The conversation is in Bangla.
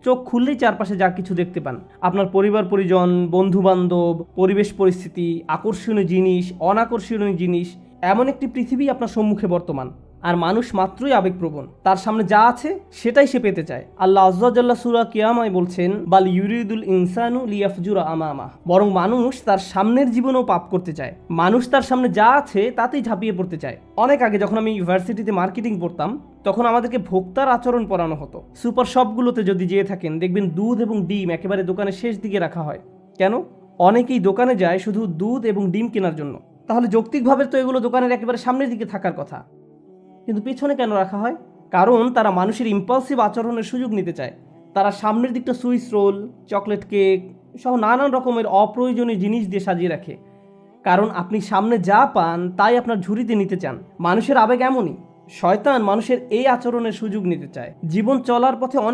চোখ খুললেই চারপাশে যা কিছু দেখতে পান, আপনার পরিবার পরিজন, বন্ধু বান্ধব, পরিবেশ পরিস্থিতি, আকর্ষণীয় জিনিস, অনাকর্ষণীয় জিনিস, এমন একটি পৃথিবী আপনার সম্মুখে বর্তমান। আর মানুষ মাত্রই আবেগপ্রবণ, তার সামনে যা আছে সেটাই সে পেতে চায়। আল্লাহ আজ্জা জাল্লা সূরা কিয়ামায় বলছেন, বাল ইউরিদুল ইনসানু লিয়াফজুরা আমামা, বরং মানুষ তার সামনের জীবনেও পাপ করতে চায়। মানুষ তার সামনে যা আছে তাতেই ঝাঁপিয়ে পড়তে চায়। অনেক আগে যখন আমি ইউনিভার্সিটিতে মার্কেটিং পড়তাম, তখন আমাদেরকে ভোক্তার আচরণ পড়ানো হতো। সুপার শপগুলোতে যদি যেয়ে থাকেন, দেখবেন দুধ এবং ডিম একেবারে দোকানের শেষ দিকে রাখা হয়। কেন? অনেকেই দোকানে যায় শুধু দুধ এবং ডিম কেনার জন্য। তাহলে যৌক্তিকভাবে তো এগুলো দোকানের একেবারে সামনের দিকে থাকার কথা, কিন্তু পিছনে কেন রাখা হয়? কারণ তারা মানুষের ইম্পালসিভ আচরণের সুযোগ নিতে চায়। তারা সামনের দিকটা সুইস রোল, চকলেট কেক সহ নানান রকমের অপ্রয়োজনীয় জিনিস দিয়ে সাজিয়ে রাখে। কারণ আপনি সামনে যা পান তাই আপনার ঝুড়িতে নিতে চান। মানুষের আবেগ এমনই। শয়তান মানুষের এই আচরণের সুযোগ নিতে চায়। জীবন চলার পথে অনেক